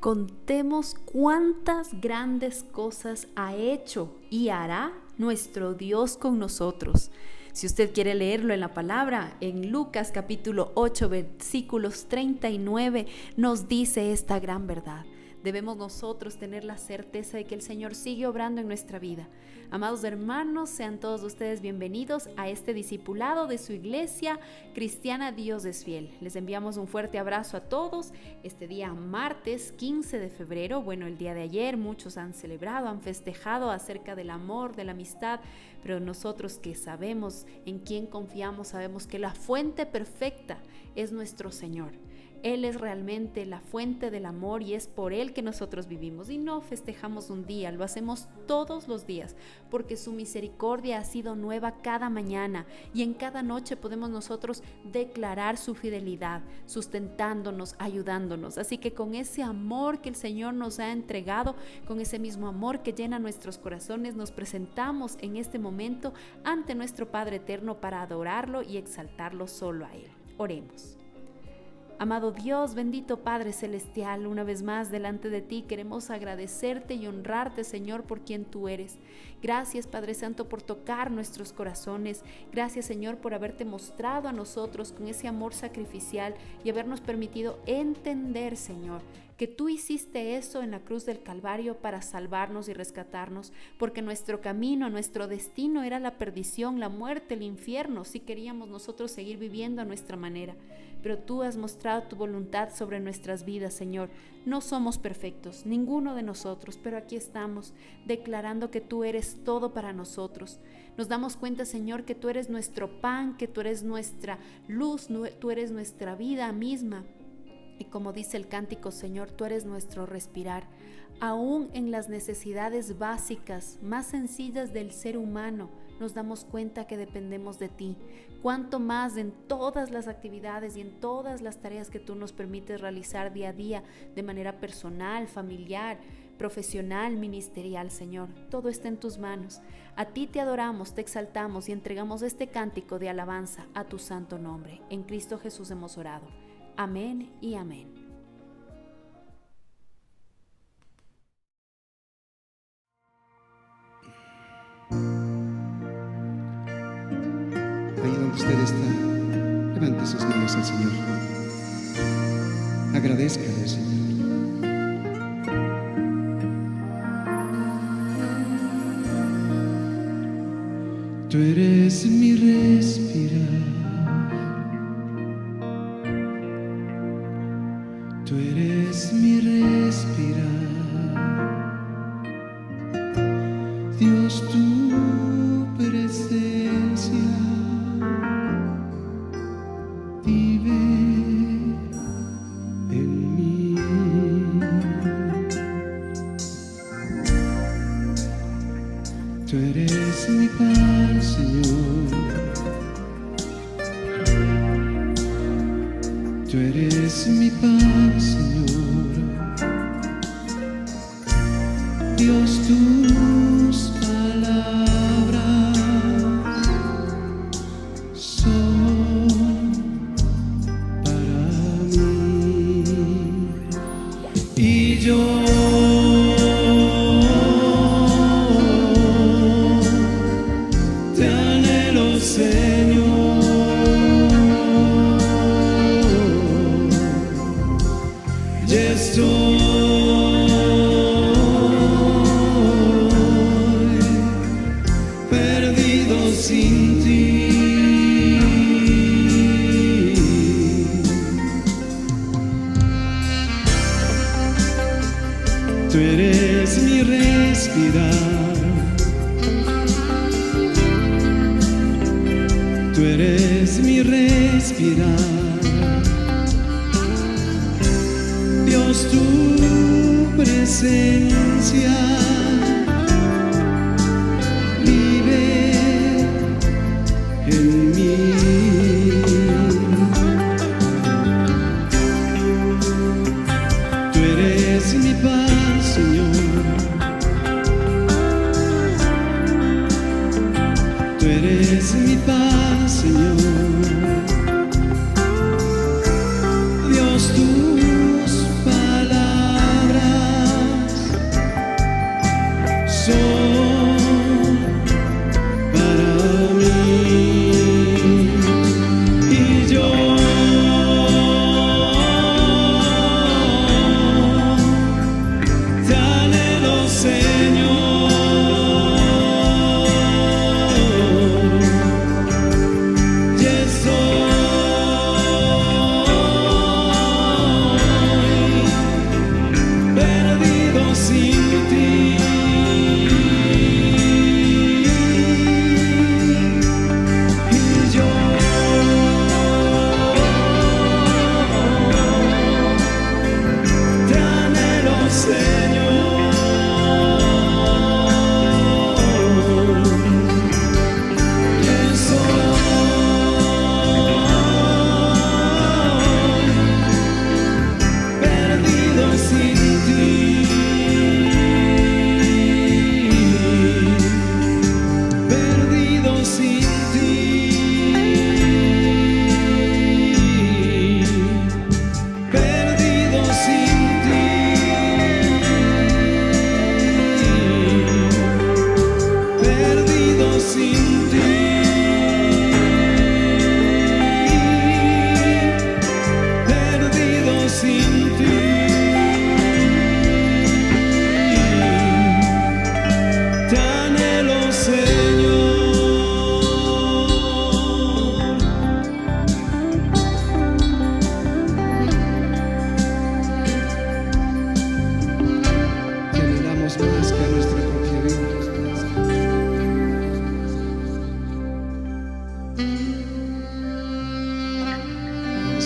contemos cuántas grandes cosas ha hecho y hará nuestro Dios con nosotros. Si usted quiere leerlo en la palabra, en Lucas capítulo 8, versículos 39, nos dice esta gran verdad. Debemos nosotros tener la certeza de que el Señor sigue obrando en nuestra vida. Amados hermanos, sean todos ustedes bienvenidos a este discipulado de su iglesia cristiana Dios es Fiel. Les enviamos un fuerte abrazo a todos. Este día martes 15 de febrero, el día de ayer muchos han celebrado, han festejado acerca del amor, de la amistad, pero nosotros que sabemos en quién confiamos, sabemos que la fuente perfecta es nuestro Señor. Él es realmente la fuente del amor y es por Él que nosotros vivimos. Y no festejamos un día, lo hacemos todos los días, porque su misericordia ha sido nueva cada mañana y en cada noche podemos nosotros declarar su fidelidad, sustentándonos, ayudándonos. Así que con ese amor que el Señor nos ha entregado, con ese mismo amor que llena nuestros corazones, nos presentamos en este momento ante nuestro Padre Eterno para adorarlo y exaltarlo solo a Él. Oremos. Amado Dios, bendito Padre Celestial, una vez más delante de ti queremos agradecerte y honrarte, Señor, por quien tú eres. Gracias, Padre Santo, por tocar nuestros corazones. Gracias, Señor, por haberte mostrado a nosotros con ese amor sacrificial y habernos permitido entender, Señor, que tú hiciste eso en la cruz del Calvario para salvarnos y rescatarnos, porque nuestro camino, nuestro destino era la perdición, la muerte, el infierno, si queríamos nosotros seguir viviendo a nuestra manera. Pero tú has mostrado tu voluntad sobre nuestras vidas, Señor. No somos perfectos, ninguno de nosotros, pero aquí estamos declarando que tú eres todo para nosotros. Nos damos cuenta, Señor, que tú eres nuestro pan, que tú eres nuestra luz, tú eres nuestra vida misma. Y como dice el cántico, Señor, tú eres nuestro respirar. Aún en las necesidades básicas, más sencillas del ser humano, nos damos cuenta que dependemos de ti. Cuánto más en todas las actividades y en todas las tareas que tú nos permites realizar día a día, de manera personal, familiar, profesional, ministerial, Señor. Todo está en tus manos. A ti te adoramos, te exaltamos y entregamos este cántico de alabanza a tu santo nombre. En Cristo Jesús hemos orado. Amén y amén. Ahí donde usted está, levante sus manos al Señor. Agradézcale, Señor. Tú eres mi respirar. Tú eres mi respirar, Dios, tu presencia vive en mí. Tú eres mi pan, Señor. Tú eres mi pan, Señor. Dios, tus palabras son para mí. Y yo te anhelo, Señor. Estoy perdido sin ti. Tú eres mi respirar. Tú eres mi respirar. Dios, tu presencia vive en mí. Tú eres mi paz, Señor. Tú eres mi paz, Señor. Dios, tus palabras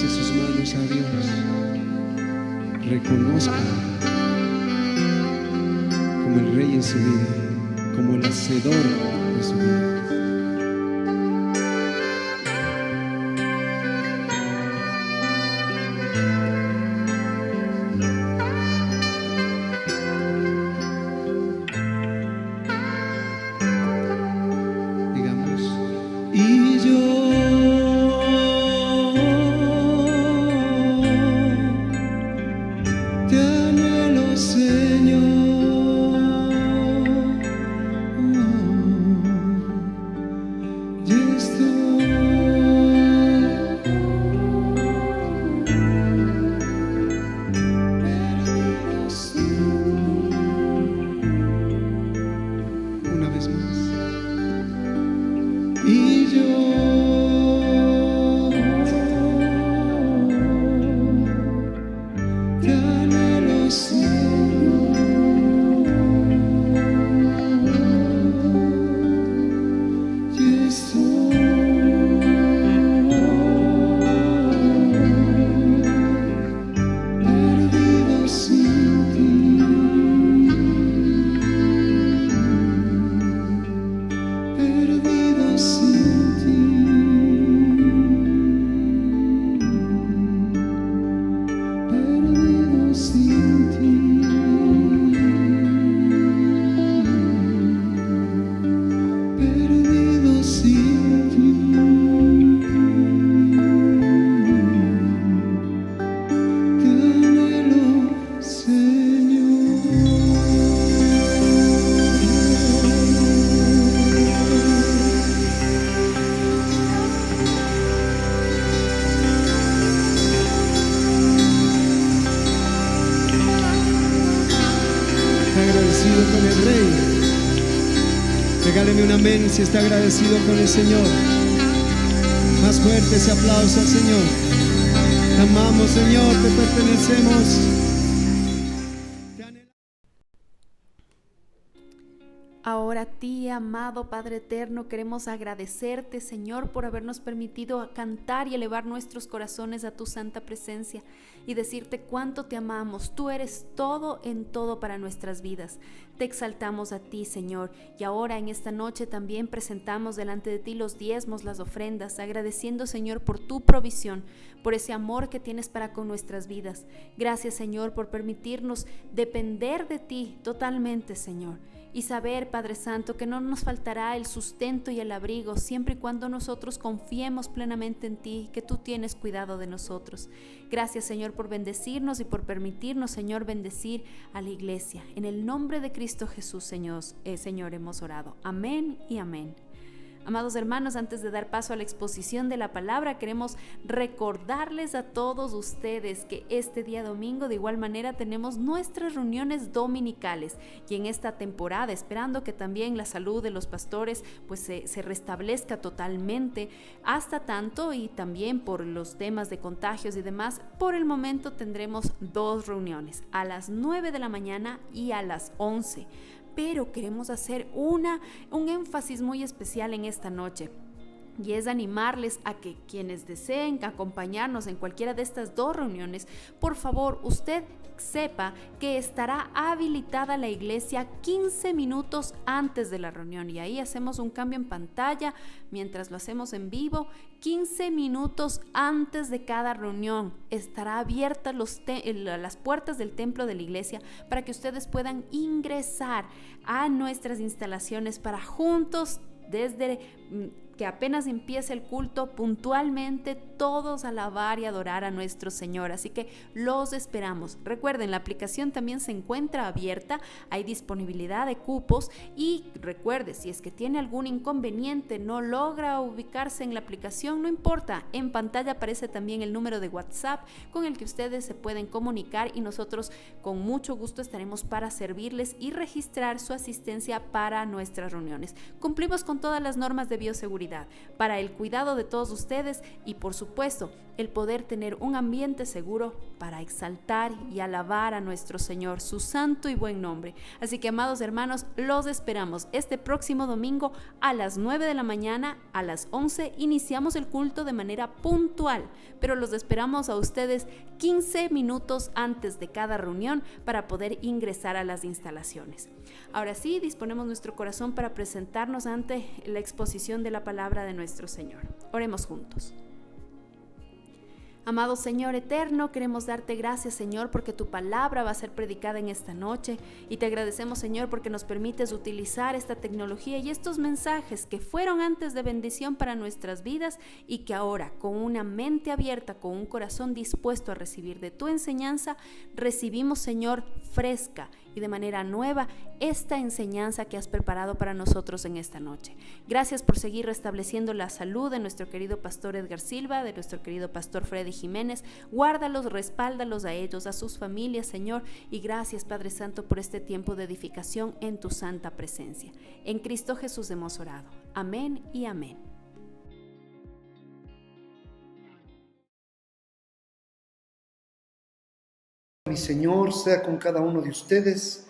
Levantese sus manos a Dios. Reconozca como el Rey en su vida, como el hacedor de su vida. Con el Rey, regáleme un amén si está agradecido con el Señor. Más fuerte ese aplauso al Señor. Te amamos, Señor, te pertenecemos. Ahora a ti, amado Padre eterno, queremos agradecerte, Señor, por habernos permitido cantar y elevar nuestros corazones a tu santa presencia y decirte cuánto te amamos. Tú eres todo en todo para nuestras vidas. Te exaltamos a ti, Señor, y ahora en esta noche también presentamos delante de ti los diezmos, las ofrendas, agradeciendo, Señor, por tu provisión, por ese amor que tienes para con nuestras vidas. Gracias, Señor, por permitirnos depender de ti totalmente, Señor. Y saber, Padre Santo, que no nos faltará el sustento y el abrigo siempre y cuando nosotros confiemos plenamente en ti, que tú tienes cuidado de nosotros. Gracias, Señor, por bendecirnos y por permitirnos, Señor, bendecir a la iglesia. En el nombre de Cristo Jesús, Señor, hemos orado. Amén y amén. Amados hermanos, antes de dar paso a la exposición de la palabra, queremos recordarles a todos ustedes que este día domingo de igual manera tenemos nuestras reuniones dominicales y en esta temporada, esperando que también la salud de los pastores pues se restablezca totalmente hasta tanto, y también por los temas de contagios y demás, por el momento tendremos 2 reuniones, a las 9 de la mañana y a las 11. Pero queremos hacer un énfasis muy especial en esta noche, y es animarles a que quienes deseen acompañarnos en cualquiera de estas 2 reuniones, por favor, usted sepa que estará habilitada la iglesia 15 minutos antes de la reunión, y ahí hacemos un cambio en pantalla mientras lo hacemos en vivo. 15 minutos antes de cada reunión estará abierta las puertas del templo de la iglesia para que ustedes puedan ingresar a nuestras instalaciones para juntos, desde que apenas empiece el culto, puntualmente todos alabar y adorar a nuestro Señor. Así que los esperamos. Recuerden, la aplicación también se encuentra abierta, hay disponibilidad de cupos, y recuerde, si es que tiene algún inconveniente, no logra ubicarse en la aplicación, no importa, en pantalla aparece también el número de WhatsApp con el que ustedes se pueden comunicar, y nosotros con mucho gusto estaremos para servirles y registrar su asistencia para nuestras reuniones. Cumplimos con todas las normas de bioseguridad para el cuidado de todos ustedes y, por supuesto, supuesto, el poder tener un ambiente seguro para exaltar y alabar a nuestro Señor, su santo y buen nombre. Así que, amados hermanos, los esperamos este próximo domingo a las 9 de la mañana. A las 11 iniciamos el culto de manera puntual, pero los esperamos a ustedes 15 minutos antes de cada reunión para poder ingresar a las instalaciones. Ahora sí, disponemos nuestro corazón para presentarnos ante la exposición de la palabra de nuestro Señor. Oremos juntos. Amado Señor eterno, queremos darte gracias, Señor, porque tu palabra va a ser predicada en esta noche, y te agradecemos, Señor, porque nos permites utilizar esta tecnología y estos mensajes que fueron antes de bendición para nuestras vidas y que ahora, con una mente abierta, con un corazón dispuesto a recibir de tu enseñanza, recibimos, Señor, fresca y de manera nueva esta enseñanza que has preparado para nosotros en esta noche. Gracias por seguir restableciendo la salud de nuestro querido pastor Edgar Silva, de nuestro querido pastor Freddy Jiménez. Guárdalos, respáldalos a ellos, a sus familias, Señor, y gracias, Padre Santo, por este tiempo de edificación en tu santa presencia. En Cristo Jesús hemos orado. Amén y amén. Mi Señor sea con cada uno de ustedes.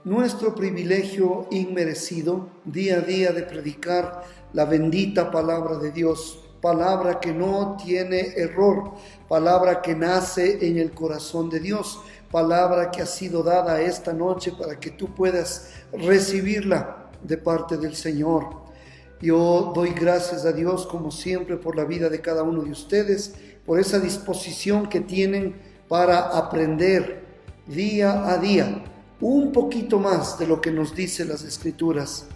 Nuestro privilegio inmerecido día a día de predicar la bendita palabra de Dios, palabra que no tiene error, palabra que nace en el corazón de Dios, palabra que ha sido dada esta noche para que tú puedas recibirla de parte del Señor. Yo doy gracias a Dios, como siempre, por la vida de cada uno de ustedes, por esa disposición que tienen para aprender día a día un poquito más de lo que nos dice las Escrituras.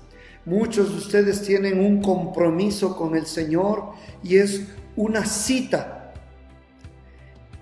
Muchos de ustedes tienen un compromiso con el Señor y es una cita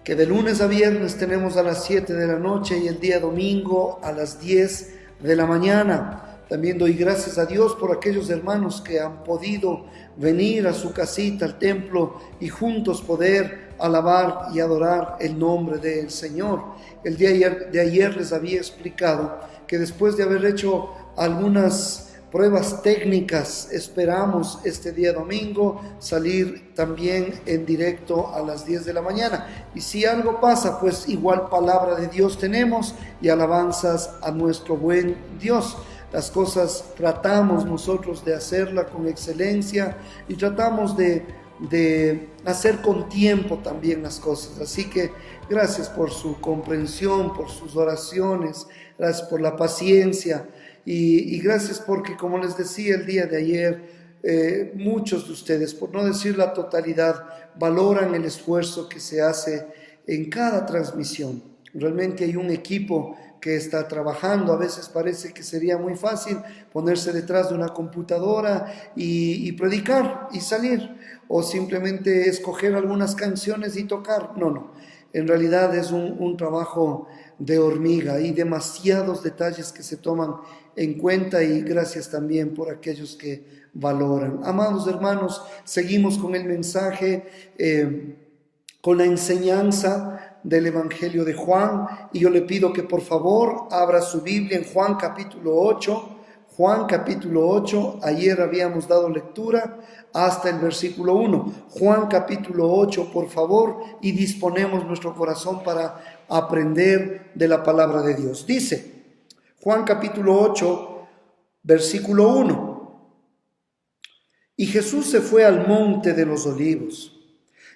que de lunes a viernes tenemos a las 7 de la noche y el día domingo a las 10 de la mañana. También doy gracias a Dios por aquellos hermanos que han podido venir a su casita, al templo, y juntos poder alabar y adorar el nombre del Señor. El día de ayer les había explicado que después de haber hecho algunas pruebas técnicas, esperamos este día domingo salir también en directo a las 10 de la mañana. Y si algo pasa, pues igual palabra de Dios tenemos y alabanzas a nuestro buen Dios. Las cosas tratamos nosotros de hacerla con excelencia y tratamos de hacer con tiempo también las cosas. Así que gracias por su comprensión, por sus oraciones, gracias por la paciencia y gracias porque, como les decía el día de ayer, muchos de ustedes, por no decir la totalidad, valoran el esfuerzo que se hace en cada transmisión. Realmente hay un equipo que está trabajando. A veces parece que sería muy fácil ponerse detrás de una computadora y predicar y salir, o simplemente escoger algunas canciones y tocar. No. En realidad es un trabajo de hormiga. Hay demasiados detalles que se toman en cuenta y gracias también por aquellos que valoran. Amados hermanos, seguimos con el mensaje, con la enseñanza del Evangelio de Juan, y yo le pido que por favor abra su Biblia en Juan capítulo 8. Juan capítulo 8, ayer habíamos dado lectura hasta el versículo 1. Juan capítulo 8, por favor, y disponemos nuestro corazón para aprender de la palabra de Dios. Dice Juan capítulo 8, versículo 1: Y Jesús se fue al monte de los olivos,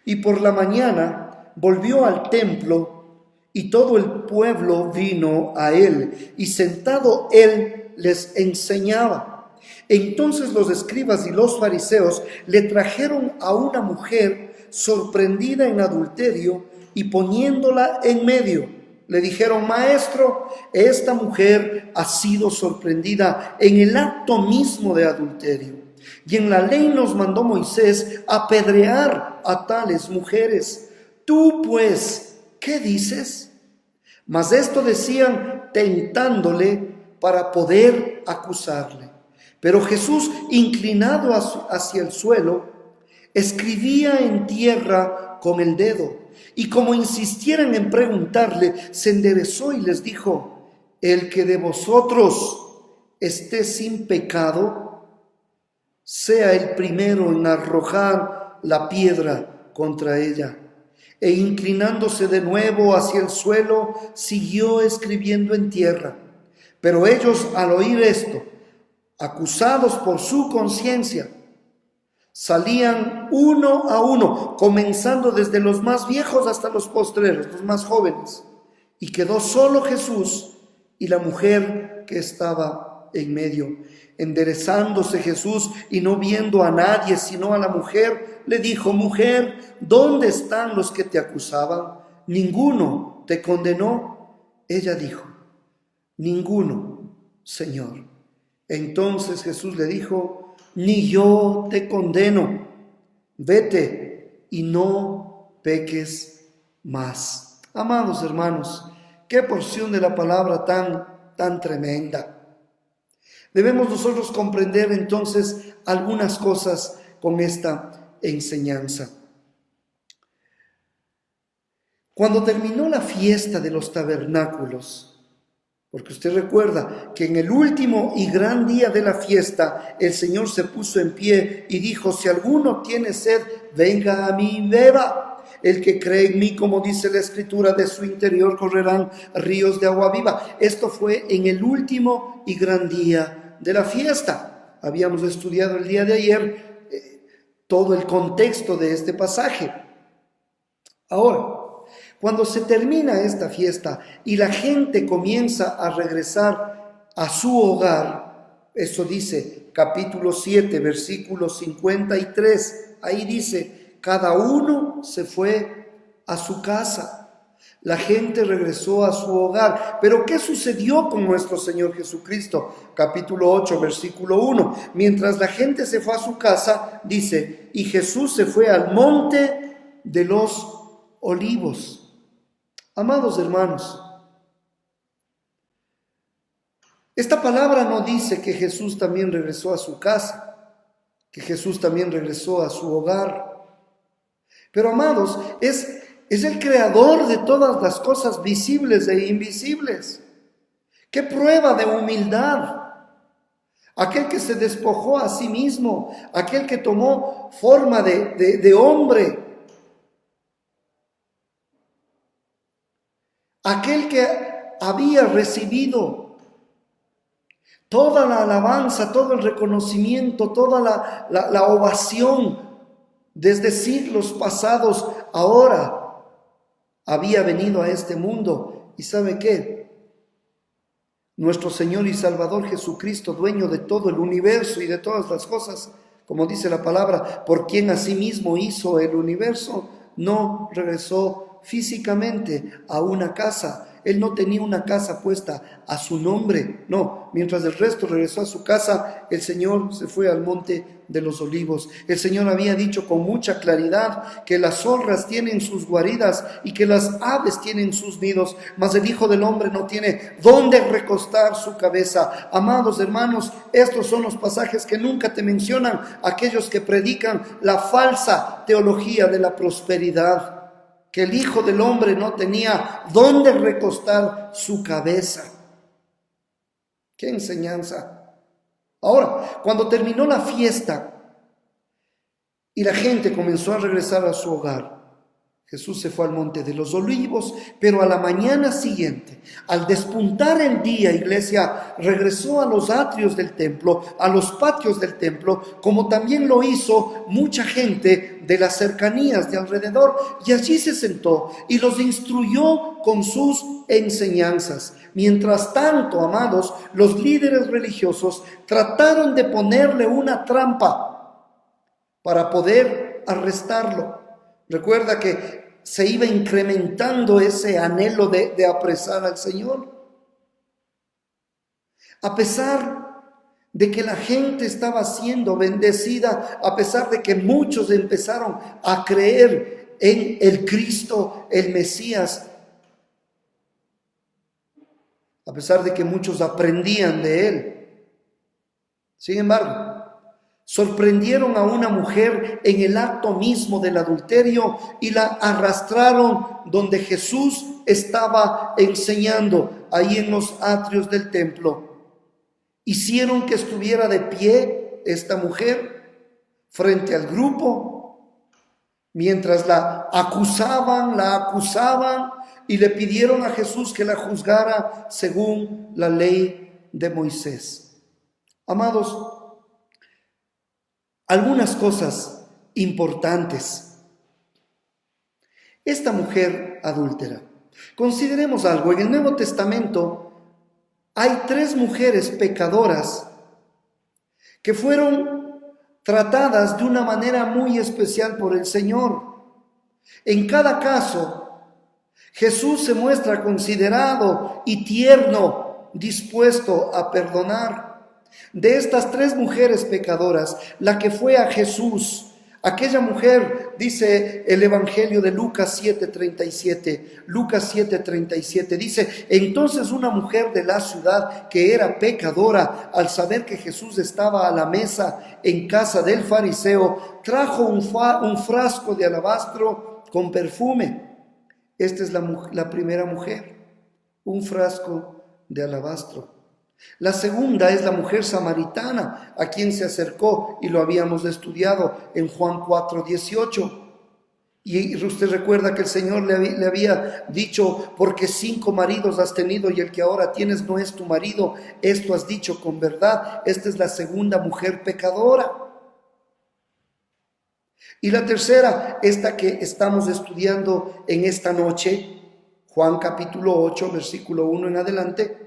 y por la mañana volvió al templo, y todo el pueblo vino a él, y sentado él les enseñaba. Entonces los escribas y los fariseos le trajeron a una mujer sorprendida en adulterio, y poniéndola en medio, le dijeron: Maestro, esta mujer ha sido sorprendida en el acto mismo de adulterio, y en la ley nos mandó Moisés apedrear a tales mujeres. Tú pues, ¿qué dices? Mas esto decían tentándole para poder acusarle. Pero Jesús, inclinado hacia el suelo, escribía en tierra con el dedo, y como insistieran en preguntarle, se enderezó y les dijo: El que de vosotros esté sin pecado, sea el primero en arrojar la piedra contra ella. E inclinándose de nuevo hacia el suelo, siguió escribiendo en tierra. Pero ellos, al oír esto, acusados por su conciencia, salían uno a uno, comenzando desde los más viejos hasta los postreros, los más jóvenes. Y quedó solo Jesús y la mujer que estaba en medio. Enderezándose Jesús y no viendo a nadie sino a la mujer, le dijo: mujer, ¿dónde están los que te acusaban? ¿Ninguno te condenó? Ella dijo: ninguno, Señor. Entonces Jesús le dijo: ni yo te condeno. Vete y no peques más. Amados hermanos, qué porción de la palabra tan tremenda. Debemos nosotros comprender entonces algunas cosas con esta enseñanza. Cuando terminó la fiesta de los tabernáculos, porque usted recuerda que en el último y gran día de la fiesta, el Señor se puso en pie y dijo: si alguno tiene sed, venga a mí y beba. El que cree en mí, como dice la Escritura, de su interior correrán ríos de agua viva. Esto fue en el último y gran día de la fiesta. Habíamos estudiado el día de ayer todo el contexto de este pasaje. Ahora, cuando se termina esta fiesta y la gente comienza a regresar a su hogar, eso dice capítulo 7, versículo 53, ahí dice: cada uno se fue a su casa. La gente regresó a su hogar. Pero ¿qué sucedió con nuestro Señor Jesucristo? Capítulo 8, versículo 1. Mientras la gente se fue a su casa, dice: y Jesús se fue al monte de los olivos. Amados hermanos, esta palabra no dice que Jesús también regresó a su casa, que Jesús también regresó a su hogar. Pero amados, es el creador de todas las cosas visibles e invisibles. ¡Qué prueba de humildad! Aquel que se despojó a sí mismo, aquel que tomó forma de hombre, aquel que había recibido toda la alabanza, todo el reconocimiento, toda la ovación desde siglos pasados, ahora había venido a este mundo. ¿Y sabe qué? Nuestro Señor y Salvador Jesucristo, dueño de todo el universo y de todas las cosas, como dice la palabra, por quien asimismo hizo el universo, no regresó físicamente a una casa. Él no tenía una casa puesta a su nombre, no. Mientras el resto regresó a su casa, el Señor se fue al monte de los olivos. El Señor había dicho con mucha claridad que las zorras tienen sus guaridas y que las aves tienen sus nidos, mas el Hijo del Hombre no tiene dónde recostar su cabeza. Amados hermanos, estos son los pasajes que nunca te mencionan aquellos que predican la falsa teología de la prosperidad, que el Hijo del Hombre no tenía dónde recostar su cabeza. ¡Qué enseñanza! Ahora, cuando terminó la fiesta y la gente comenzó a regresar a su hogar, Jesús se fue al monte de los olivos, pero a la mañana siguiente, al despuntar el día, iglesia, regresó a los atrios del templo, a los patios del templo, como también lo hizo mucha gente de las cercanías de alrededor, y allí se sentó y los instruyó con sus enseñanzas. Mientras tanto, amados, los líderes religiosos trataron de ponerle una trampa para poder arrestarlo. Recuerda que se iba incrementando ese anhelo de apresar al Señor. A pesar de que la gente estaba siendo bendecida, a pesar de que muchos empezaron a creer en el Cristo, el Mesías, a pesar de que muchos aprendían de Él. Sin embargo, sorprendieron a una mujer en el acto mismo del adulterio y la arrastraron donde Jesús estaba enseñando, ahí en los atrios del templo. Hicieron que estuviera de pie esta mujer frente al grupo mientras la acusaban y le pidieron a Jesús que la juzgara según la ley de Moisés. Amados, algunas cosas importantes. Esta mujer adúltera. Consideremos algo. En el Nuevo Testamento hay 3 mujeres pecadoras que fueron tratadas de una manera muy especial por el Señor. En cada caso, Jesús se muestra considerado y tierno, dispuesto a perdonar. De estas 3 mujeres pecadoras, la que fue a Jesús, aquella mujer, dice el Evangelio de Lucas 7:37, dice: entonces una mujer de la ciudad que era pecadora, al saber que Jesús estaba a la mesa en casa del fariseo, trajo un frasco de alabastro con perfume. Esta es la primera mujer, un frasco de alabastro. La segunda es la mujer samaritana, a quien se acercó, y lo habíamos estudiado en Juan 4:18. Y usted recuerda que el Señor le había dicho: porque 5 maridos has tenido y el que ahora tienes no es tu marido, esto has dicho con verdad. Esta es la segunda mujer pecadora. Y la tercera, esta que estamos estudiando en esta noche, Juan capítulo 8, versículo 1 en adelante.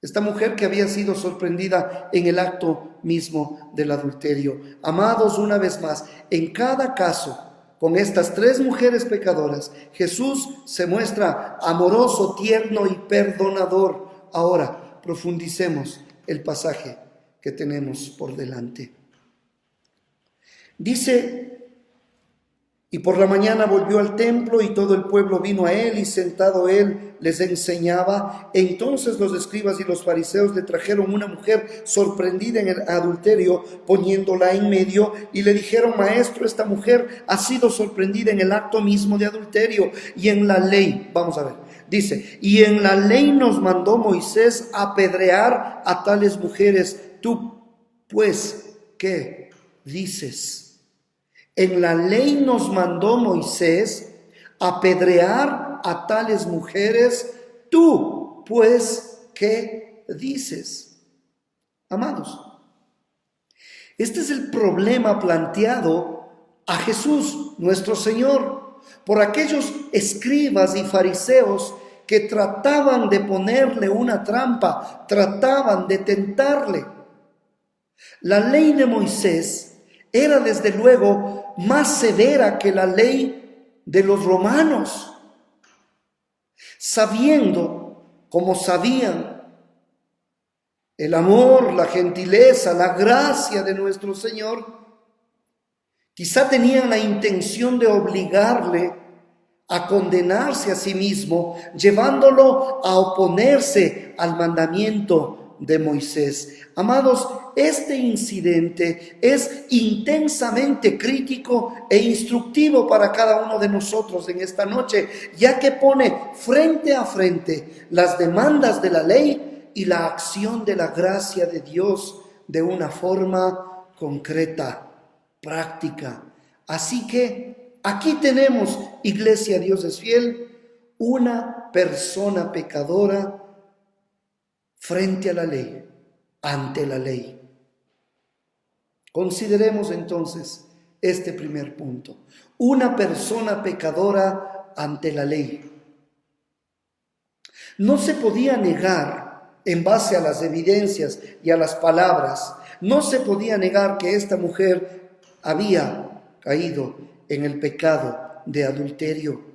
Esta mujer que había sido sorprendida en el acto mismo del adulterio. Amados, una vez más, en cada caso, con estas 3 mujeres pecadoras, Jesús se muestra amoroso, tierno y perdonador. Ahora, profundicemos el pasaje que tenemos por delante. Dice: y por la mañana volvió al templo y todo el pueblo vino a él, y sentado él les enseñaba. Entonces los escribas y los fariseos le trajeron una mujer sorprendida en el adulterio, poniéndola en medio, y le dijeron: maestro, esta mujer ha sido sorprendida en el acto mismo de adulterio, y en la ley, vamos a ver, dice: y en la ley nos mandó Moisés apedrear a tales mujeres. Tú, pues, ¿qué dices? En la ley nos mandó Moisés apedrear a tales mujeres. Tú, pues, ¿qué dices? Amados, este es el problema planteado a Jesús, nuestro Señor, por aquellos escribas y fariseos que trataban de ponerle una trampa, trataban de tentarle. La ley de Moisés era desde luego más severa que la ley de los romanos. Sabiendo, como sabían, el amor, la gentileza, la gracia de nuestro Señor, quizá tenían la intención de obligarle a condenarse a sí mismo, llevándolo a oponerse al mandamiento de Moisés. Amados, este incidente es intensamente crítico e instructivo para cada uno de nosotros en esta noche, ya que pone frente a frente las demandas de la ley y la acción de la gracia de Dios de una forma concreta, práctica. Así que aquí tenemos, Iglesia, Dios es fiel, una persona pecadora frente a la ley, ante la ley. Consideremos entonces este primer punto. Una persona pecadora ante la ley. No se podía negar, en base a las evidencias y a las palabras, no se podía negar que esta mujer había caído en el pecado de adulterio.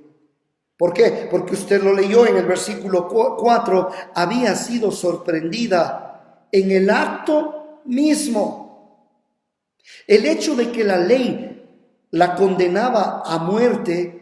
¿Por qué? Porque usted lo leyó en el versículo 4, había sido sorprendida en el acto mismo. El hecho de que la ley la condenaba a muerte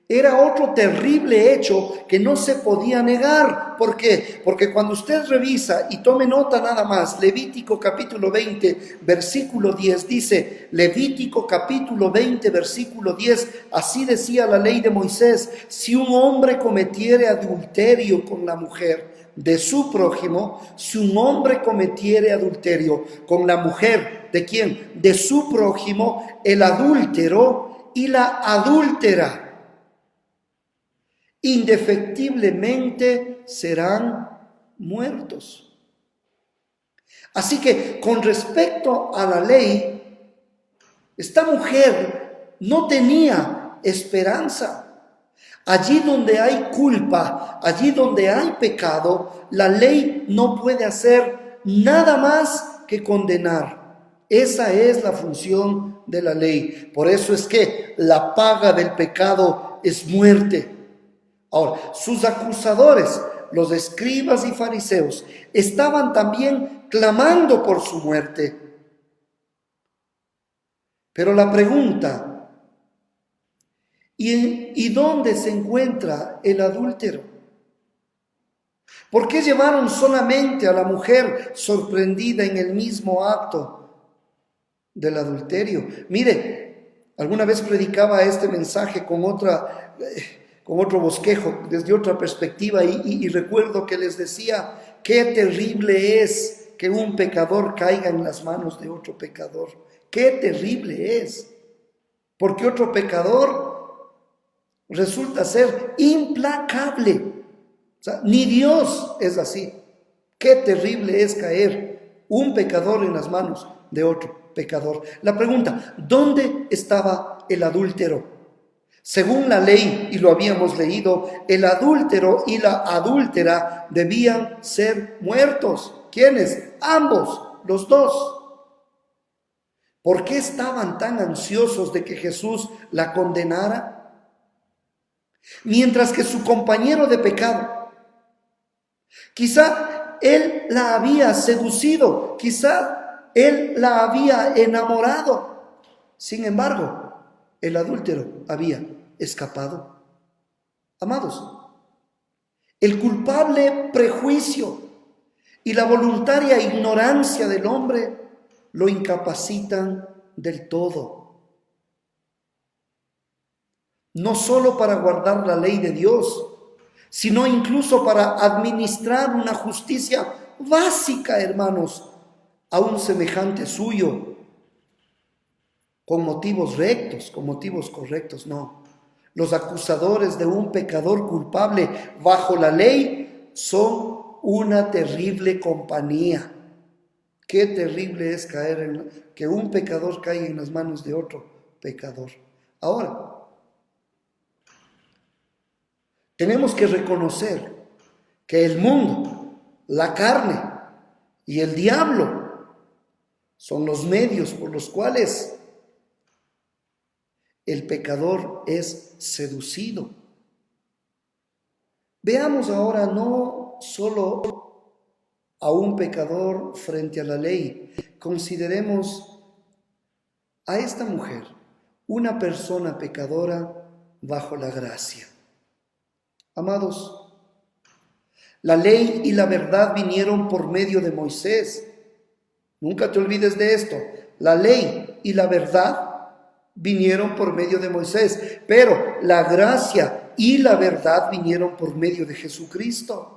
era otro terrible hecho que no se podía negar. ¿Por qué? Porque cuando usted revisa, y tome nota nada más, Levítico capítulo 20, versículo 10, dice, Levítico capítulo 20, versículo 10, así decía la ley de Moisés: si un hombre cometiere adulterio con la mujer de su prójimo, si un hombre cometiere adulterio con la mujer, ¿de quién? De su prójimo, el adúltero y la adúltera indefectiblemente serán muertos. Así que con respecto a la ley, esta mujer no tenía esperanza. Allí donde hay culpa, allí donde hay pecado, la ley no puede hacer nada más que condenar. Esa es la función de la ley. Por eso es que la paga del pecado es muerte. Ahora, sus acusadores, los escribas y fariseos, estaban también clamando por su muerte. Pero la pregunta, ¿y dónde se encuentra el adúltero? ¿Por qué llevaron solamente a la mujer sorprendida en el mismo acto del adulterio? Mire, alguna vez predicaba este mensaje con otro bosquejo, desde otra perspectiva, y recuerdo que les decía, qué terrible es que un pecador caiga en las manos de otro pecador. Qué terrible es, porque otro pecador resulta ser implacable. O sea, ni Dios es así. Qué terrible es caer un pecador en las manos de otro pecador. La pregunta, ¿dónde estaba el adúltero? Según la ley, y lo habíamos leído, el adúltero y la adúltera debían ser muertos. ¿Quiénes? Ambos, los dos. ¿Por qué estaban tan ansiosos de que Jesús la condenara? Mientras que su compañero de pecado, quizá él la había seducido, quizá él la había enamorado. Sin embargo, el adúltero había escapado. Amados, el culpable prejuicio y la voluntaria ignorancia del hombre lo incapacitan del todo. No solo para guardar la ley de Dios, sino incluso para administrar una justicia básica, hermanos, a un semejante suyo, con motivos rectos, con motivos correctos, no. Los acusadores de un pecador culpable bajo la ley son una terrible compañía. Qué terrible es que un pecador caiga en las manos de otro pecador. Ahora, tenemos que reconocer que el mundo, la carne y el diablo son los medios por los cuales el pecador es seducido. Veamos ahora no solo a un pecador frente a la ley, consideremos a esta mujer, una persona pecadora bajo la gracia. Amados, la ley y la verdad vinieron por medio de Moisés. Nunca te olvides de esto. La ley y la verdad vinieron por medio de Moisés, pero la gracia y la verdad vinieron por medio de Jesucristo.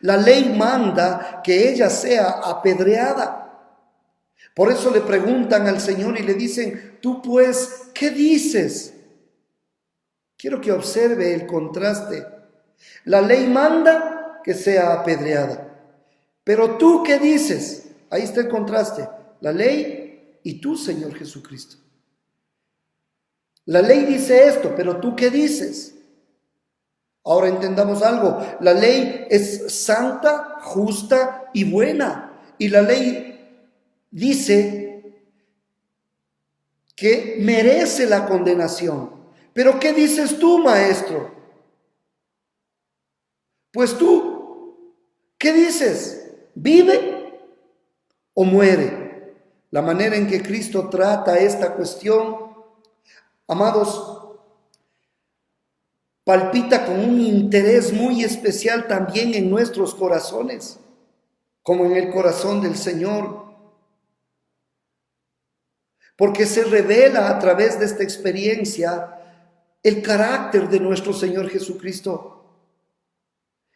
La ley manda que ella sea apedreada. Por eso le preguntan al Señor y le dicen, tú pues, ¿qué dices? Quiero que observe el contraste. La ley manda que sea apedreada. Pero tú, ¿qué dices? Ahí está el contraste. La ley y tú, Señor Jesucristo. La ley dice esto, pero tú, ¿qué dices? Ahora entendamos algo. La ley es santa, justa y buena. Y la ley dice que merece la condenación. ¿Pero qué dices tú, maestro? Pues tú, ¿qué dices? ¿Vive o muere? La manera en que Cristo trata esta cuestión, amados, palpita con un interés muy especial también en nuestros corazones, como en el corazón del Señor. Porque se revela a través de esta experiencia el carácter de nuestro Señor Jesucristo,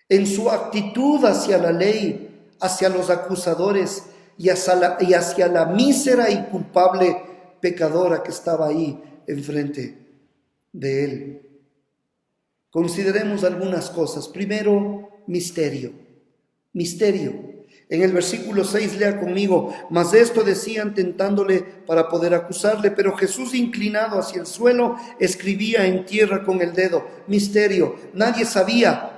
en su actitud hacia la ley, hacia los acusadores y hacia la mísera y culpable pecadora que estaba ahí enfrente de él. Consideremos algunas cosas. Primero, misterio. Misterio. En el versículo 6, lea conmigo: mas esto decían tentándole para poder acusarle, pero Jesús, inclinado hacia el suelo, escribía en tierra con el dedo. Misterio. Nadie sabía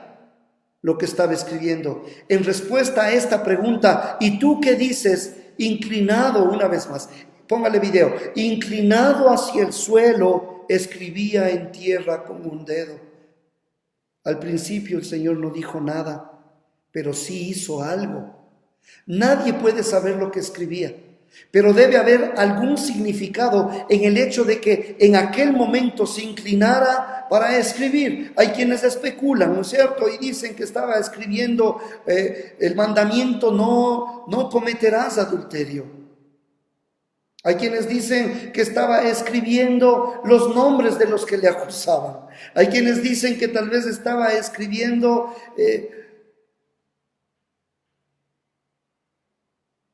lo que estaba escribiendo. En respuesta a esta pregunta, ¿y tú qué dices? Inclinado, una vez más, póngale video, inclinado hacia el suelo, escribía en tierra con un dedo. Al principio el Señor no dijo nada, pero sí hizo algo. Nadie puede saber lo que escribía, pero debe haber algún significado en el hecho de que en aquel momento se inclinara para escribir. Hay quienes especulan, ¿no es cierto? Y dicen que estaba escribiendo el mandamiento: no cometerás adulterio. Hay quienes dicen que estaba escribiendo los nombres de los que le acusaban. Hay quienes dicen que tal vez estaba escribiendo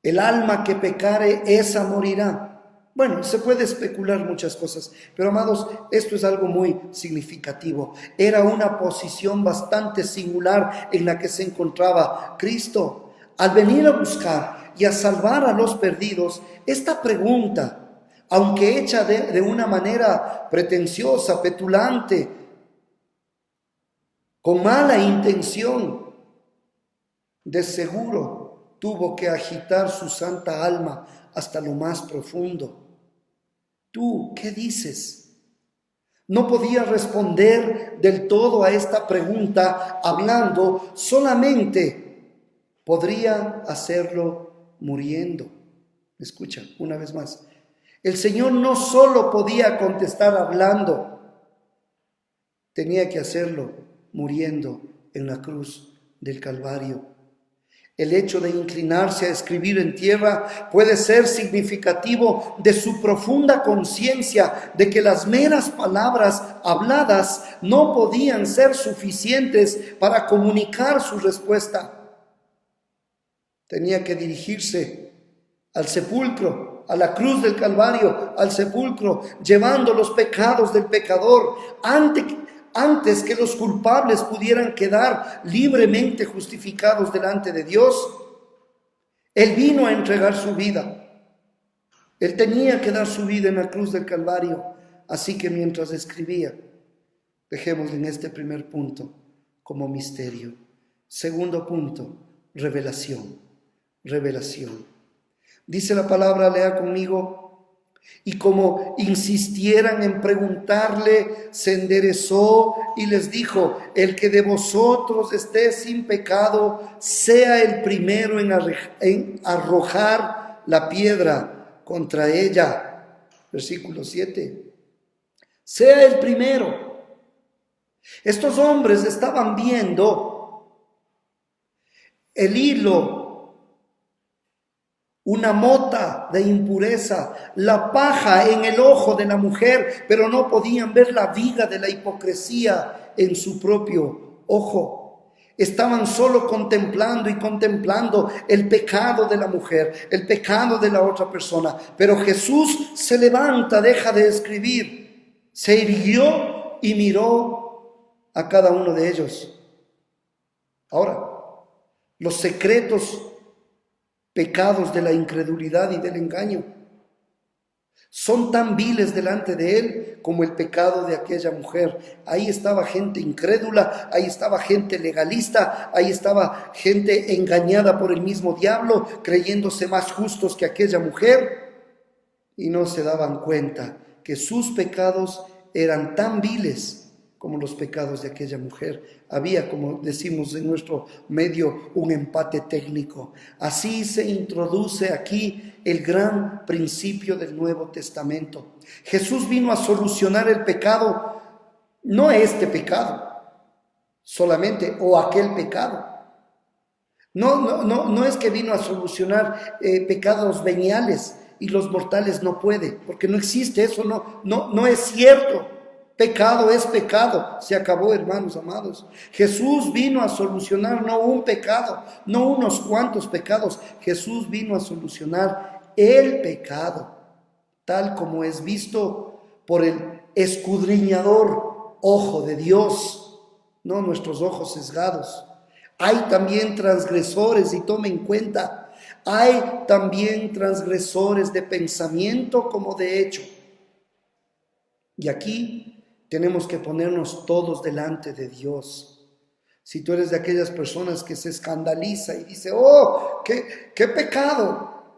el alma que pecare, esa morirá. Bueno, se puede especular muchas cosas, pero amados, esto es algo muy significativo. Era una posición bastante singular en la que se encontraba Cristo. Al venir a buscar y a salvar a los perdidos, esta pregunta, aunque hecha de una manera pretenciosa, petulante, con mala intención, de seguro tuvo que agitar su santa alma hasta lo más profundo. ¿Tú qué dices? No podía responder del todo a esta pregunta hablando, solamente podría hacerlo muriendo. Escucha, una vez más. El Señor no solo podía contestar hablando, tenía que hacerlo muriendo en la cruz del Calvario. El hecho de inclinarse a escribir en tierra puede ser significativo de su profunda conciencia de que las meras palabras habladas no podían ser suficientes para comunicar su respuesta. Tenía que dirigirse al sepulcro, a la cruz del Calvario, al sepulcro, llevando los pecados del pecador antes que los culpables pudieran quedar libremente justificados delante de Dios. Él vino a entregar su vida. Él tenía que dar su vida en la cruz del Calvario. Así que mientras escribía, dejemos en este primer punto como misterio. Segundo punto, revelación. Revelación. Dice la palabra, lea conmigo: y como insistieran en preguntarle, se enderezó y les dijo: el que de vosotros esté sin pecado, sea el primero en arrojar la piedra contra ella. Versículo 7. Sea el primero. Estos hombres estaban viendo el hilo, una mota de impureza, la paja en el ojo de la mujer, pero no podían ver la viga de la hipocresía en su propio ojo. Estaban solo contemplando el pecado de la mujer, el pecado de la otra persona. Pero Jesús se levanta, deja de escribir, se irguió y miró a cada uno de ellos. Ahora, los secretos pecados de la incredulidad y del engaño son tan viles delante de él como el pecado de aquella mujer. Ahí estaba gente incrédula, ahí estaba gente legalista, ahí estaba gente engañada por el mismo diablo, creyéndose más justos que aquella mujer, y no se daban cuenta que sus pecados eran tan viles como los pecados de aquella mujer. Había, como decimos en nuestro medio, un empate técnico. Así se introduce aquí el gran principio del Nuevo Testamento. Jesús vino a solucionar el pecado, no este pecado solamente, o aquel pecado. No es que vino a solucionar pecados veniales y los mortales no puede, porque no existe eso, no es cierto. Pecado es pecado, se acabó, hermanos amados. Jesús vino a solucionar no un pecado, no unos cuantos pecados. Jesús vino a solucionar el pecado, tal como es visto por el escudriñador ojo de Dios, no nuestros ojos sesgados. Hay también transgresores, y tome en cuenta, hay también transgresores de pensamiento como de hecho. Y aquí tenemos que ponernos todos delante de Dios. Si tú eres de aquellas personas que se escandaliza y dice, oh, qué pecado,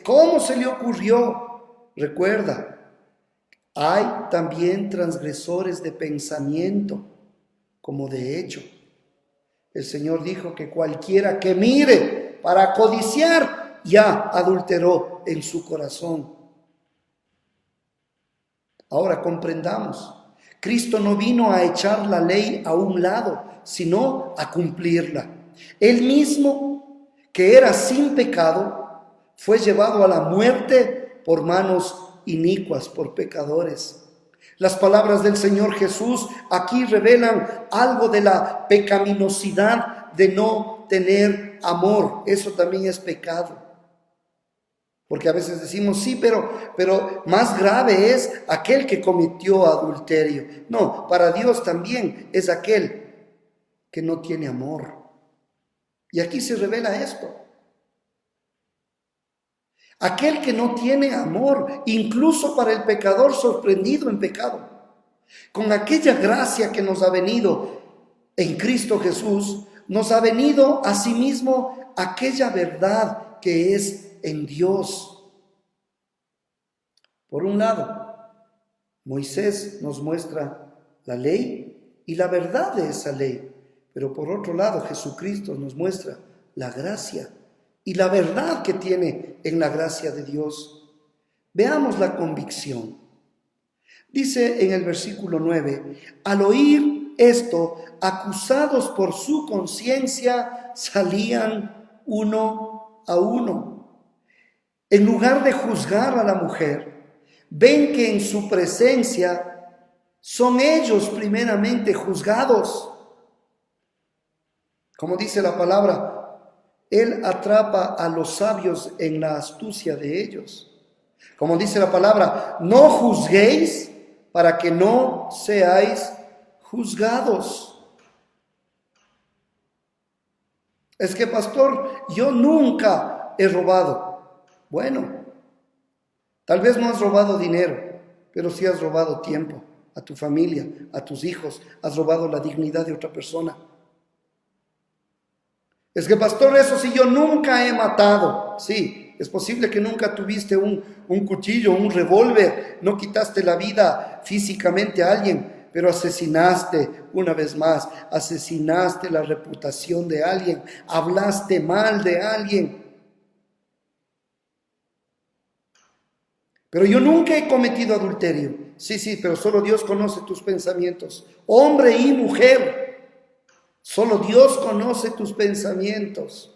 ¿cómo se le ocurrió? Recuerda, hay también transgresores de pensamiento como de hecho. El Señor dijo que cualquiera que mire para codiciar ya adulteró en su corazón. Ahora comprendamos, Cristo no vino a echar la ley a un lado, sino a cumplirla. Él mismo, que era sin pecado, fue llevado a la muerte por manos inicuas, por pecadores. Las palabras del Señor Jesús aquí revelan algo de la pecaminosidad de no tener amor. Eso también es pecado. Porque a veces decimos, sí, pero más grave es aquel que cometió adulterio. No, para Dios también es aquel que no tiene amor. Y aquí se revela esto. Aquel que no tiene amor, incluso para el pecador sorprendido en pecado, con aquella gracia que nos ha venido en Cristo Jesús, nos ha venido asimismo aquella verdad que es en Dios. Por un lado, Moisés nos muestra la ley y la verdad de esa ley, pero por otro lado, Jesucristo nos muestra la gracia y la verdad que tiene en la gracia de Dios. Veamos la convicción. Dice en el versículo 9, al oír esto, acusados por su conciencia, salían uno a uno. En lugar de juzgar a la mujer, ven que en su presencia son ellos primeramente juzgados. Como dice la palabra, Él atrapa a los sabios en la astucia de ellos. Como dice la palabra, no juzguéis para que no seáis juzgados. Es que, pastor, yo nunca he robado. Bueno, tal vez no has robado dinero, pero sí has robado tiempo a tu familia, a tus hijos, has robado la dignidad de otra persona. Es que, pastor, eso sí, yo nunca he matado. Sí, es posible que nunca tuviste un cuchillo, un revólver, no quitaste la vida físicamente a alguien, pero asesinaste una vez más, asesinaste la reputación de alguien, hablaste mal de alguien. Pero yo nunca he cometido adulterio. Sí, pero solo Dios conoce tus pensamientos, hombre y mujer. Solo Dios conoce tus pensamientos.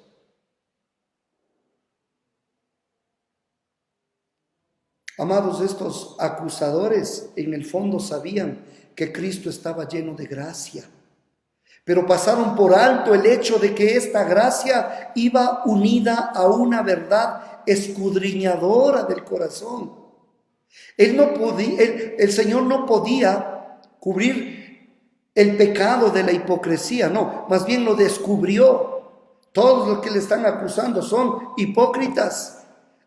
Amados, estos acusadores en el fondo sabían que Cristo estaba lleno de gracia, pero pasaron por alto el hecho de que esta gracia iba unida a una verdad escudriñadora del corazón. El Señor no podía cubrir el pecado de la hipocresía, no, más bien lo descubrió. Todos los que le están acusando son hipócritas.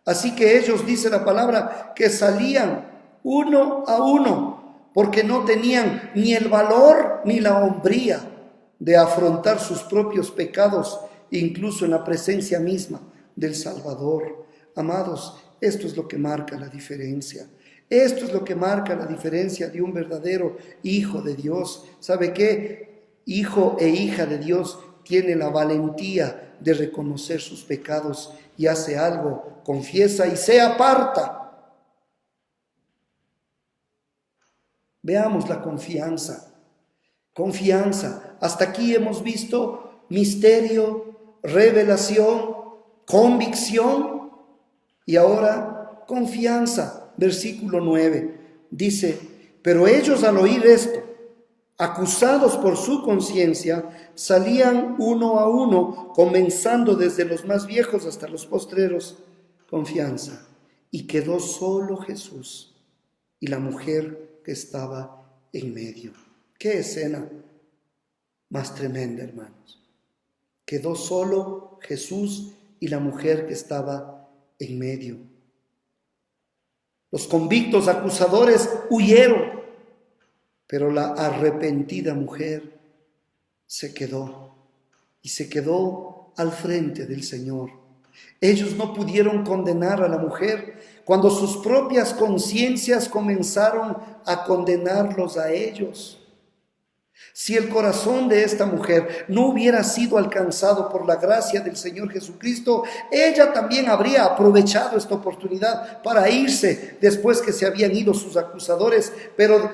Así que ellos, dice la palabra, que salían uno a uno, porque no tenían ni el valor ni la hombría de afrontar sus propios pecados, incluso en la presencia misma del Salvador. Amados, esto es lo que marca la diferencia. Esto es lo que marca la diferencia de un verdadero hijo de Dios. ¿Sabe qué? Hijo e hija de Dios tiene la valentía de reconocer sus pecados y hace algo, confiesa y se aparta. Veamos la confianza. Confianza. Hasta aquí hemos visto misterio, revelación, convicción y ahora confianza. Versículo 9 dice, pero ellos al oír esto, acusados por su conciencia, salían uno a uno, comenzando desde los más viejos hasta los postreros. Confianza. Y quedó solo Jesús y la mujer que estaba en medio. Qué escena más tremenda, hermanos. Quedó solo Jesús y la mujer que estaba en medio. Los convictos acusadores huyeron, pero la arrepentida mujer se quedó y se quedó al frente del Señor. Ellos no pudieron condenar a la mujer cuando sus propias conciencias comenzaron a condenarlos a ellos. Si el corazón de esta mujer no hubiera sido alcanzado por la gracia del Señor Jesucristo, ella también habría aprovechado esta oportunidad para irse después que se habían ido sus acusadores, pero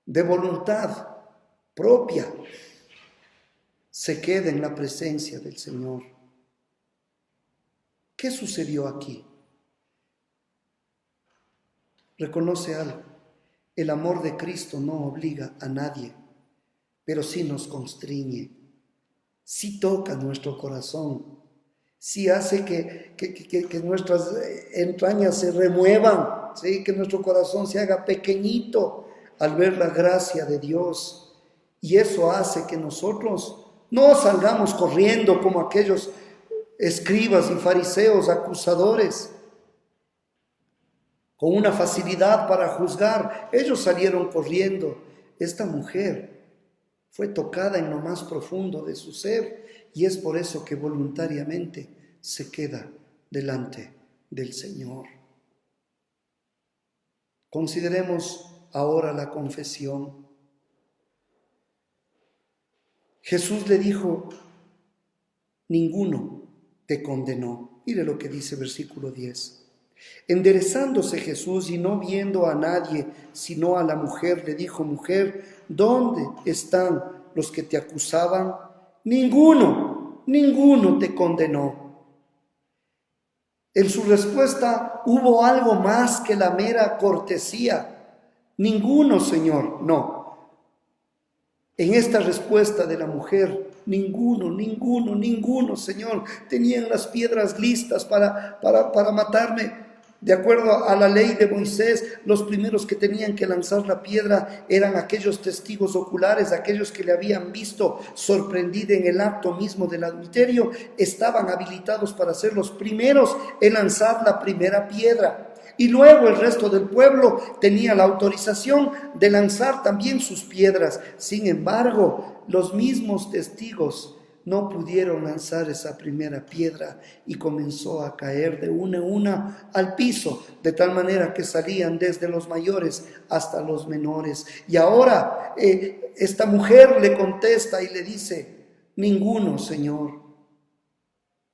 de voluntad propia se queda en la presencia del Señor. ¿Qué sucedió aquí? Reconoce algo. El amor de Cristo no obliga a nadie, pero sí nos constriñe, sí toca nuestro corazón, sí hace que nuestras entrañas se remuevan, ¿sí? Que nuestro corazón se haga pequeñito al ver la gracia de Dios. Y eso hace que nosotros no salgamos corriendo como aquellos escribas y fariseos acusadores, con una facilidad para juzgar. Ellos salieron corriendo. Esta mujer fue tocada en lo más profundo de su ser y es por eso que voluntariamente se queda delante del Señor. Consideremos ahora la confesión. Jesús le dijo: ninguno te condenó. Mire lo que dice versículo 10. Enderezándose Jesús y no viendo a nadie sino a la mujer, le dijo: mujer, ¿dónde están los que te acusaban? Ninguno te condenó. En su respuesta hubo algo más que la mera cortesía. Ninguno, Señor, no. En esta respuesta de la mujer, ninguno, Señor. Tenían las piedras listas para matarme. De acuerdo a la ley de Moisés, los primeros que tenían que lanzar la piedra eran aquellos testigos oculares, aquellos que le habían visto sorprendida en el acto mismo del adulterio. Estaban habilitados para ser los primeros en lanzar la primera piedra. Y luego el resto del pueblo tenía la autorización de lanzar también sus piedras. Sin embargo, los mismos testigos no pudieron lanzar esa primera piedra y comenzó a caer de una en una al piso, de tal manera que salían desde los mayores hasta los menores. Y ahora esta mujer le contesta y le dice: ninguno, Señor.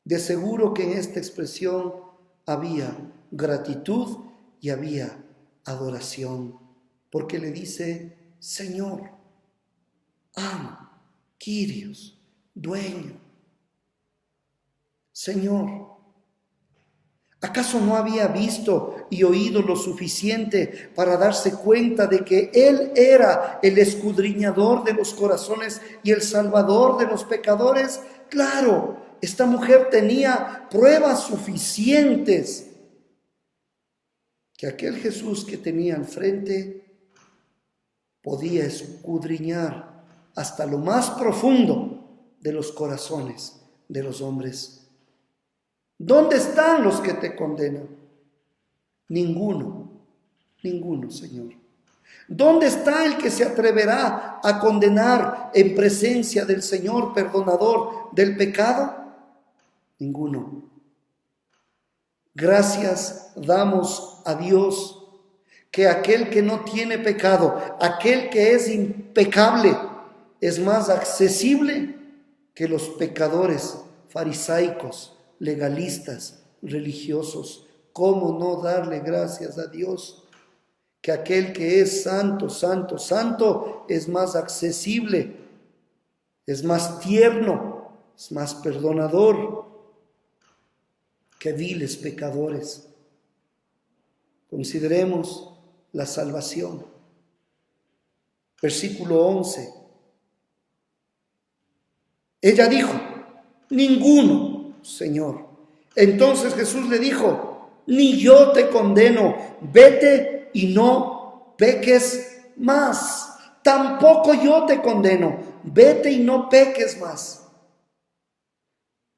De seguro que en esta expresión había gratitud y había adoración, porque le dice: Señor, amo, Kyrios, dueño. Señor, ¿acaso no había visto y oído lo suficiente para darse cuenta de que Él era el escudriñador de los corazones y el salvador de los pecadores? Claro, esta mujer tenía pruebas suficientes que aquel Jesús que tenía al frente podía escudriñar hasta lo más profundo de los corazones de los hombres. ¿Dónde están los que te condenan? Ninguno, Señor. ¿Dónde está el que se atreverá a condenar en presencia del Señor perdonador del pecado? Ninguno. Gracias damos a Dios que aquel que no tiene pecado, aquel que es impecable, es más accesible que los pecadores farisaicos, legalistas, religiosos. ¿Cómo no darle gracias a Dios? Que aquel que es santo es más accesible, es más tierno, es más perdonador que viles pecadores. Consideremos la salvación. Versículo 11. Ella dijo: ninguno, Señor. Entonces Jesús le dijo: ni yo te condeno, vete y no peques más. Tampoco yo te condeno. Vete y no peques más.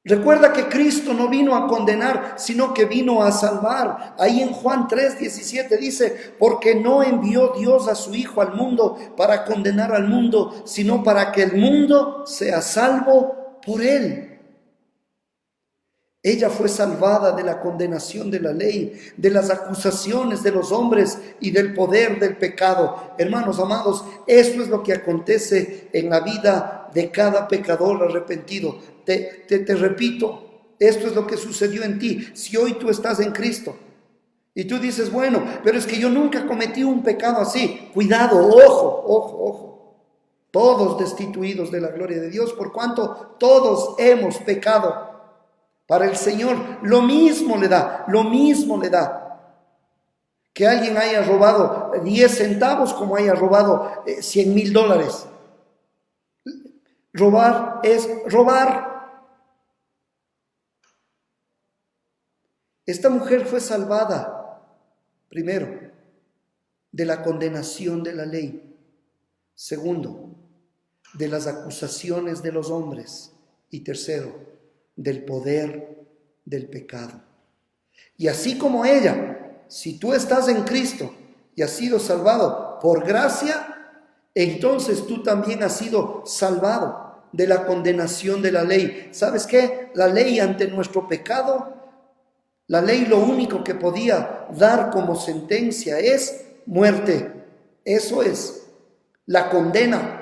Recuerda que Cristo no vino a condenar, sino que vino a salvar. Ahí en Juan 3:17 dice, porque no envió Dios a su Hijo al mundo para condenar al mundo, sino para que el mundo sea salvo por él. Ella fue salvada de la condenación de la ley, de las acusaciones de los hombres y del poder del pecado. Hermanos amados, esto es lo que acontece en la vida de cada pecador arrepentido. Te repito, esto es lo que sucedió en ti. Si hoy tú estás en Cristo y tú dices, bueno, pero es que yo nunca cometí un pecado así. Cuidado, ojo. Todos destituidos de la gloria de Dios, por cuanto todos hemos pecado. Para el Señor lo mismo le da. Que alguien haya robado 10 centavos como haya robado $100,000. Robar es robar. Esta mujer fue salvada, primero, de la condenación de la ley. Segundo, de las acusaciones de los hombres. Y tercero, del poder del pecado. Y así como ella, si tú estás en Cristo y has sido salvado por gracia, entonces tú también has sido salvado de la condenación de la ley. ¿Sabes qué? La ley ante nuestro pecado, la ley lo único que podía dar como sentencia es muerte. Eso es la condena.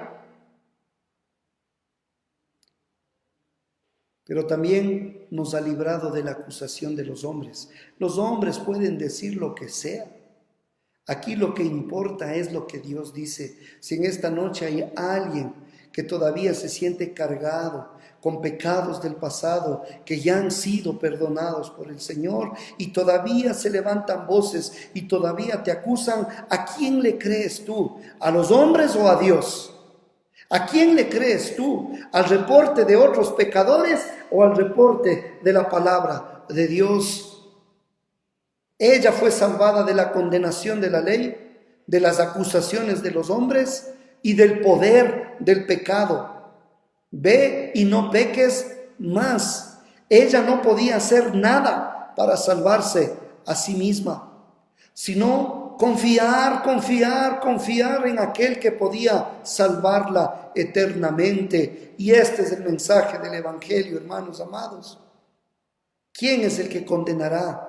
Pero también nos ha librado de la acusación de los hombres. Los hombres pueden decir lo que sea. Aquí lo que importa es lo que Dios dice. Si en esta noche hay alguien que todavía se siente cargado con pecados del pasado que ya han sido perdonados por el Señor y todavía se levantan voces y todavía te acusan, ¿a quién le crees tú? ¿A los hombres o a Dios? ¿A quién le crees tú? ¿Al reporte de otros pecadores o al reporte de la palabra de Dios? Ella fue salvada de la condenación de la ley, de las acusaciones de los hombres y del poder del pecado. Ve y no peques más. Ella no podía hacer nada para salvarse a sí misma, sino confiar en aquel que podía salvarla eternamente. Y este es el mensaje del Evangelio, hermanos amados. ¿Quién es el que condenará?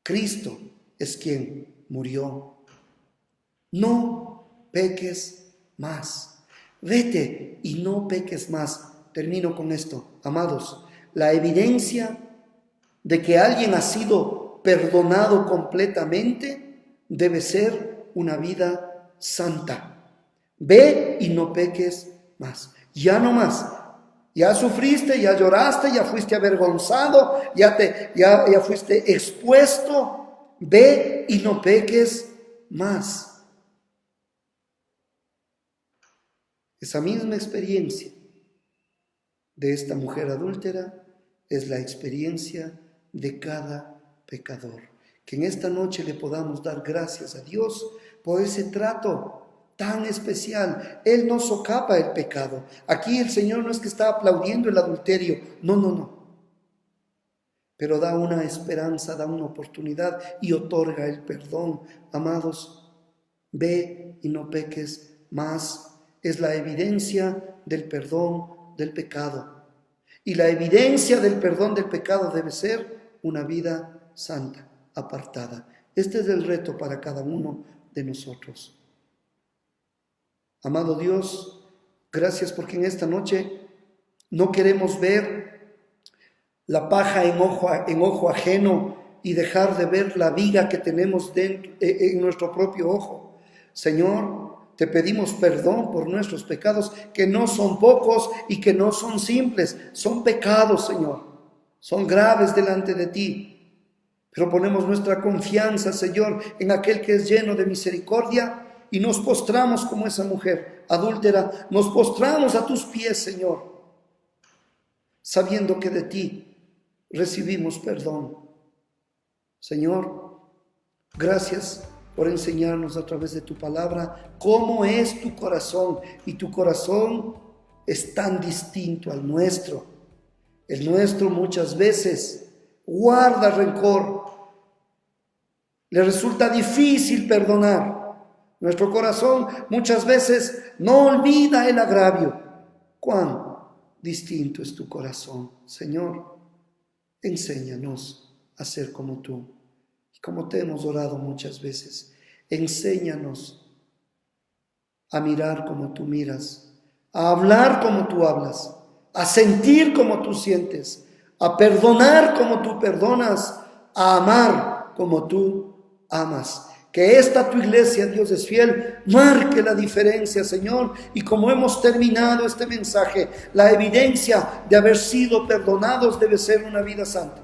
Cristo es quien murió. No peques más. Vete y no peques más. Termino con esto, amados. La evidencia de que alguien ha sido perdonado completamente debe ser una vida santa. Ve y no peques más. Ya no más. Ya sufriste, ya lloraste, ya fuiste avergonzado, ya fuiste expuesto. Ve y no peques más. Esa misma experiencia de esta mujer adúltera es la experiencia de cada pecador. Que en esta noche le podamos dar gracias a Dios por ese trato tan especial. Él no socapa el pecado. Aquí el Señor no es que está aplaudiendo el adulterio. No. Pero da una esperanza, da una oportunidad y otorga el perdón. Amados, ve y no peques más. Es la evidencia del perdón del pecado. Y la evidencia del perdón del pecado debe ser una vida santa, apartada. Este es el reto para cada uno de nosotros. Amado Dios, gracias porque en esta noche no queremos ver la paja en ojo ajeno y dejar de ver la viga que tenemos en nuestro propio ojo. Señor, te pedimos perdón por nuestros pecados, que no son pocos y que no son simples. Son pecados, Señor. Son graves delante de ti. Pero ponemos nuestra confianza, Señor, en aquel que es lleno de misericordia y nos postramos como esa mujer adúltera. Nos postramos a tus pies, Señor, sabiendo que de ti recibimos perdón. Señor, gracias por enseñarnos a través de tu palabra cómo es tu corazón. Y tu corazón es tan distinto al nuestro. El nuestro muchas veces guarda rencor. Le resulta difícil perdonar. Nuestro corazón muchas veces no olvida el agravio. ¿Cuán distinto es tu corazón? Señor, enséñanos a ser como tú. Y como te hemos orado muchas veces, enséñanos a mirar como tú miras, a hablar como tú hablas, a sentir como tú sientes, a perdonar como tú perdonas, a amar como tú amas. Que esta tu iglesia, Dios es fiel, marque la diferencia, Señor. Y como hemos terminado este mensaje, la evidencia de haber sido perdonados debe ser una vida santa,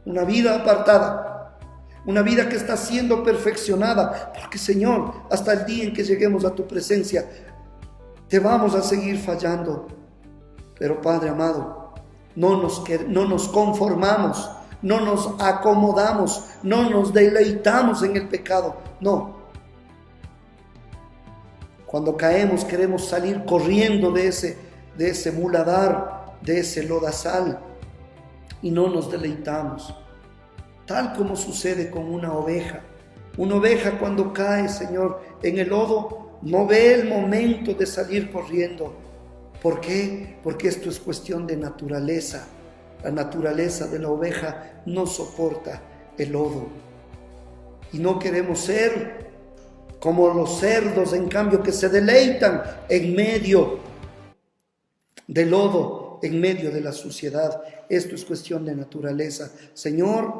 una vida apartada, una vida que está siendo perfeccionada. Porque, Señor, hasta el día en que lleguemos a tu presencia, te vamos a seguir fallando. Pero, Padre amado, no nos conformamos, no nos acomodamos, no nos deleitamos en el pecado. No. Cuando caemos queremos salir corriendo de ese muladar, de ese lodazal, y no nos deleitamos. Tal como sucede con una oveja. Una oveja cuando cae, Señor, en el lodo, no ve el momento de salir corriendo. ¿Por qué? Porque esto es cuestión de naturaleza. La naturaleza de la oveja no soporta el lodo. Y no queremos ser como los cerdos, en cambio, que se deleitan en medio del lodo, en medio de la suciedad. Esto es cuestión de naturaleza. Señor,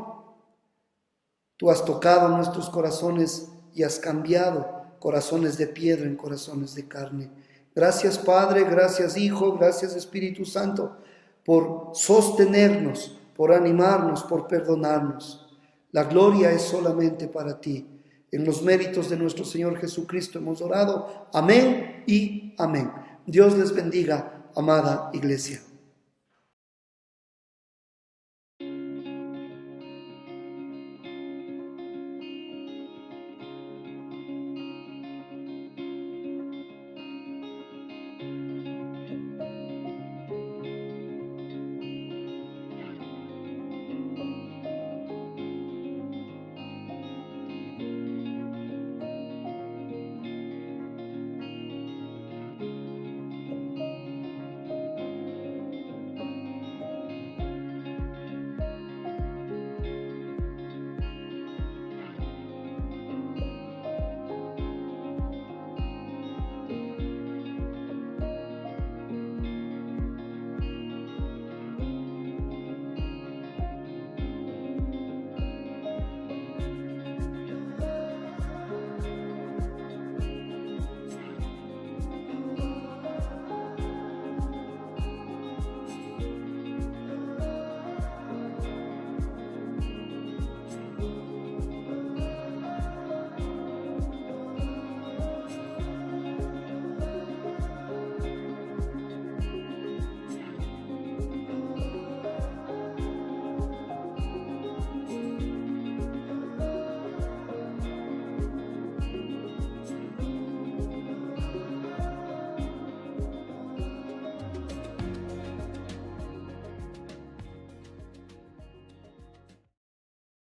tú has tocado nuestros corazones y has cambiado corazones de piedra en corazones de carne. Gracias, Padre, gracias, Hijo, gracias, Espíritu Santo, por sostenernos, por animarnos, por perdonarnos. La gloria es solamente para ti. En los méritos de nuestro Señor Jesucristo hemos orado. Amén y amén. Dios les bendiga, amada iglesia.